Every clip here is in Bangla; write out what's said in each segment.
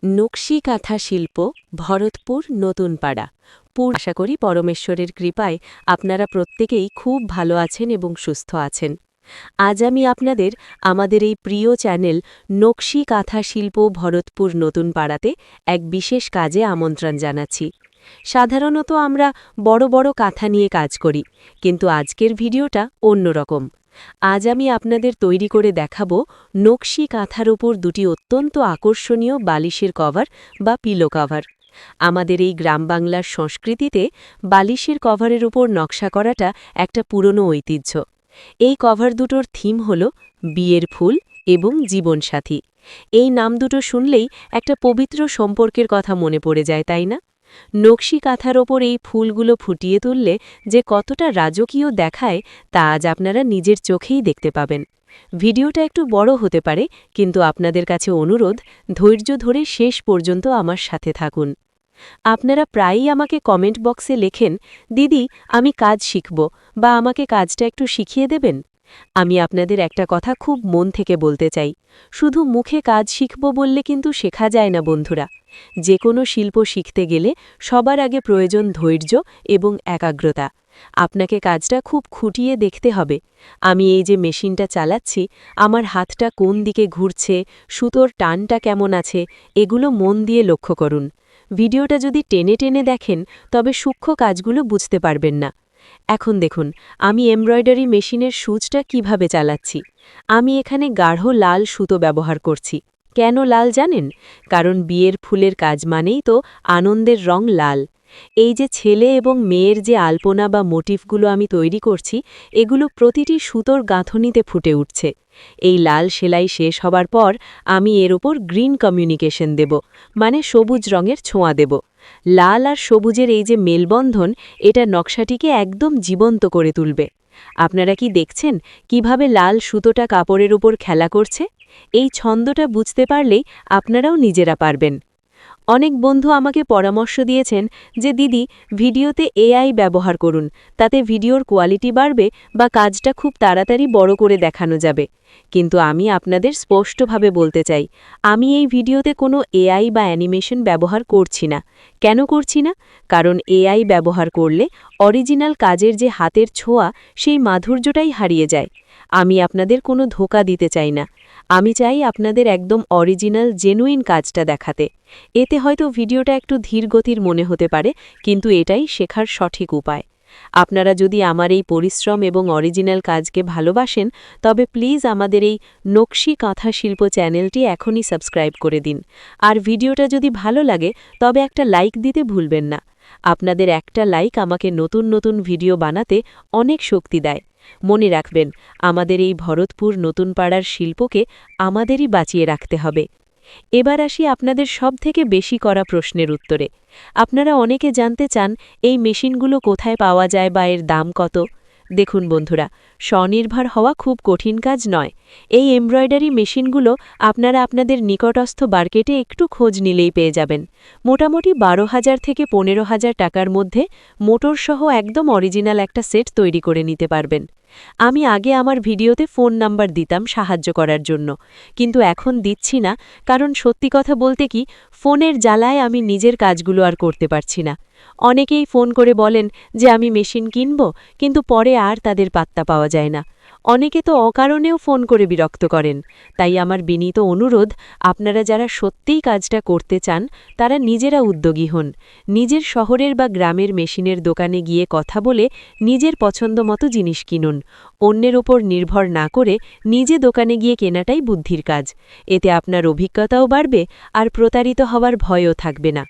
নকশি কাঁথা শিল্প ভরতপুর নতুন পাড়া আশা করি পরমেশ্বরের কৃপায় আপনারা প্রত্যেকেই খুব ভালো আছেন এবং সুস্থ আছেন। আজ আমি আপনাদের আমাদের এই প্রিয় চ্যানেল নকশি কাঁথা শিল্প ভরতপুর নতুন পাড়াতে এক বিশেষ কাজে আমন্ত্রণ জানাচ্ছি। সাধারণত আমরা বড় বড় কাঁথা নিয়ে কাজ করি, কিন্তু আজকের ভিডিওটা অন্যরকম। আজ আমি আপনাদের তৈরি করে দেখাবো নকশি কাঁথার ওপর দুটি অত্যন্ত আকর্ষণীয় বালিশের কভার বা পিলো কভার। আমাদের এই গ্রাম বাংলার সংস্কৃতিতে বালিশের কভারের ওপর নকশা করাটা একটা পুরনো ঐতিহ্য। এই কভার দুটোর থিম হল বিয়ের ফুল এবং জীবনসাথী। এই নাম দুটো শুনলেই একটা পবিত্র সম্পর্কের কথা মনে পড়ে যায়, তাই না? নকশি কাঁথার ওপর এই ফুলগুলো ফুটিয়ে তুললে যে কতটা রাজকীয় দেখায় তা আজ আপনারা নিজের চোখেই দেখতে পাবেন। ভিডিওটা একটু বড় হতে পারে, কিন্তু আপনাদের কাছে অনুরোধ, ধৈর্য ধরে শেষ পর্যন্ত আমার সাথে থাকুন। আপনারা প্রায়ই আমাকে কমেন্ট বক্সে লেখেন, দিদি আমি কাজ শিখব, বা আমাকে কাজটা একটু শিখিয়ে দেবেন। আমি আপনাদের একটা কথা খুব মন থেকে বলতে চাই, শুধু মুখে কাজ শিখব বললে কিন্তু শেখা যায় না বন্ধুরা। যে কোনো শিল্প শিখতে গেলে সবার আগে প্রয়োজন ধৈর্য এবং একাগ্রতা। আপনাকে কাজটা খুব খুঁটিয়ে দেখতে হবে। আমি এই যে মেশিনটা চালাচ্ছি, আমার হাতটা কোন দিকে ঘুরছে, সুতোর টানটা কেমন আছে, এগুলো মন দিয়ে লক্ষ্য করুন। ভিডিওটা যদি টেনে টেনে দেখেন তবে সূক্ষ্ম কাজগুলো বুঝতে পারবেন না। এখন দেখুন আমি এমব্রয়ডারি মেশিনের সুচটা কিভাবে চালাচ্ছি। আমি এখানে গাঢ় লাল সুতো ব্যবহার করছি। কেন লাল জানেন? কারণ বিয়ের ফুলের কাজ মানেই তো আনন্দের রং লাল। এই যে ছেলে এবং মেয়ের যে আলপনা বা মোটিফগুলো আমি তৈরি করছি, এগুলো প্রতিটি সুতোর গাঁথনিতে ফুটে উঠছে। এই লাল সেলাই শেষ হবার পর আমি এর ওপর গ্রিন কমিউনিকেশন দেব, মানে সবুজ রঙের ছোঁয়া দেব। লাল আর সবুজের এই যে মেলবন্ধন, এটা নকশাটিকে একদম জীবন্ত করে তুলবে। আপনারা কি দেখছেন কিভাবে লাল সুতোটা কাপড়ের উপর খেলা করছে? এই ছন্দটা বুঝতে পারলেই আপনারাও নিজেরা পারবেন। অনেক বন্ধু আমাকে পরামর্শ দিয়েছেন যে দিদি ভিডিওতে এআই ব্যবহার করুন, তাতে ভিডিওর কোয়ালিটি বাড়বে বা কাজটা খুব তাড়াতাড়ি বড় করে দেখানো যাবে। কিন্তু আমি আপনাদের স্পষ্টভাবে বলতে চাই, আমি এই ভিডিওতে কোনো এআই বা অ্যানিমেশন ব্যবহার করছি না। কেন করছি না? কারণ এআই ব্যবহার করলে অরিজিনাল কাজের যে হাতের ছোঁয়া, সেই মাধুর্যটাই হারিয়ে যায়। আমি আপনাদের কোনো ধোঁকা দিতে চাই না। আমি চাই আপনাদের একদম অরিজিনাল জেনুইন কাজটা দেখাতে। এতে হয়তো ভিডিওটা একটু ধীরগতির মনে হতে পারে, কিন্তু এটাই শেখার সঠিক উপায়। আপনারা যদি আমার এই পরিশ্রম এবং অরিজিনাল কাজকে ভালোবাসেন, তবে প্লিজ আমাদের এই নকশি কাঁথা শিল্প চ্যানেলটি এখনই সাবস্ক্রাইব করে দিন। আর ভিডিওটা যদি ভালো লাগে তবে একটা লাইক দিতে ভুলবেন না। আপনাদের একটা লাইক আমাকে নতুন নতুন ভিডিও বানাতে অনেক শক্তি দেয়। মনে রাখবেন, আমাদের এই ভরতপুর নতুন পাড়ার শিল্পকে আমাদেরই বাঁচিয়ে রাখতে হবে। এবার আসি আপনাদের সবথেকে বেশি করা প্রশ্নের উত্তরে। আপনারা অনেকে জানতে চান এই মেশিনগুলো কোথায় পাওয়া যায় বা এর দাম কত। দেখুন বন্ধুরা, স্বনির্ভর হওয়া খুব কঠিন কাজ নয়। এই এমব্রয়ডারি মেশিনগুলো আপনারা আপনাদের নিকটস্থ মার্কেটে একটু খোঁজ নিলেই পেয়ে যাবেন। মোটামুটি 12,000 থেকে 15,000 টাকার মধ্যে মোটরসহ একদম অরিজিনাল একটা সেট তৈরি করে নিতে পারবেন। আমি আগে আমার ভিডিওতে ফোন নাম্বার দিতাম সাহায্য করার জন্য, কিন্তু এখন দিচ্ছি না, কারণ সত্যি কথা বলতে কি, ফোনের জ্বালায় আমি নিজের কাজগুলো আর করতে পারছি না। অনেকেই ফোন করে বলেন যে আমি মেশিন কিনব, কিন্তু পরে আর তাদের পাত্তা পাওয়া যায় না। অনেকে তো অকারণেও ফোন করে বিরক্ত করেন। তাই আমার বিনীত অনুরোধ, আপনারা যারা সত্যিই কাজটা করতে চান তারা নিজেরা উদ্যোগী হন। নিজের শহরের বা গ্রামের মেশিনের দোকানে গিয়ে কথা বলে নিজের পছন্দমতো জিনিস কিনুন। অন্যের ওপর নির্ভর না করে নিজে দোকানে গিয়ে কেনাটাই বুদ্ধির কাজ। এতে আপনার অভিজ্ঞতাও বাড়বে আর প্রতারিত হওয়ার ভয়ও থাকবে না।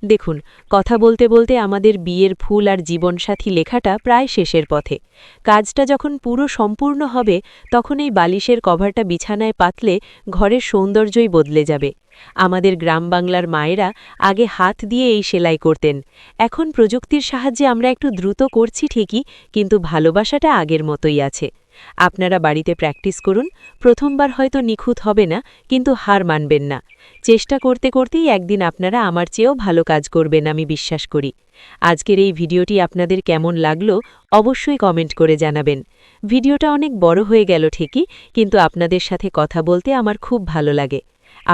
দেখুন, কথা বলতে বলতে আমাদের বিয়ের ফুল আর জীবনসাথী লেখাটা প্রায় শেষের পথে। কাজটা যখন পুরো সম্পূর্ণ হবে, তখন এই বালিশের কভারটা বিছানায় পাতলে ঘরের সৌন্দর্যই বদলে যাবে। আমাদের গ্রাম বাংলার মায়েরা আগে হাত দিয়ে এই সেলাই করতেন। এখন প্রযুক্তির সাহায্যে আমরা একটু দ্রুত করছি ঠিকই, কিন্তু ভালোবাসাটা আগের মতোই আছে। আপনারা বাড়িতে প্র্যাকটিস করুন। প্রথমবার হয়তো নিখুঁত হবে না, কিন্তু হার মানবেন না। চেষ্টা করতে করতেই একদিন আপনারা আমার চেয়েও ভালো কাজ করবেন, আমি বিশ্বাস করি। আজকের এই ভিডিওটি আপনাদের কেমন লাগলো অবশ্যই কমেন্ট করে জানাবেন। ভিডিওটা অনেক বড় হয়ে গেল ঠিকই, কিন্তু আপনাদের সাথে কথা বলতে আমার খুব ভালো লাগে।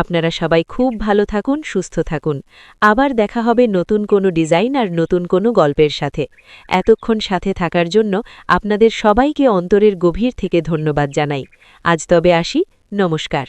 আপনারা সবাই খুব ভালো থাকুন, সুস্থ থাকুন। আবার দেখা হবে নতুন কোনো ডিজাইন আর নতুন কোনো গল্পের সাথে। এতক্ষণ সাথে থাকার জন্য আপনাদের সবাইকে অন্তরের গভীর থেকে ধন্যবাদ জানাই। আজ তবে আসি, নমস্কার।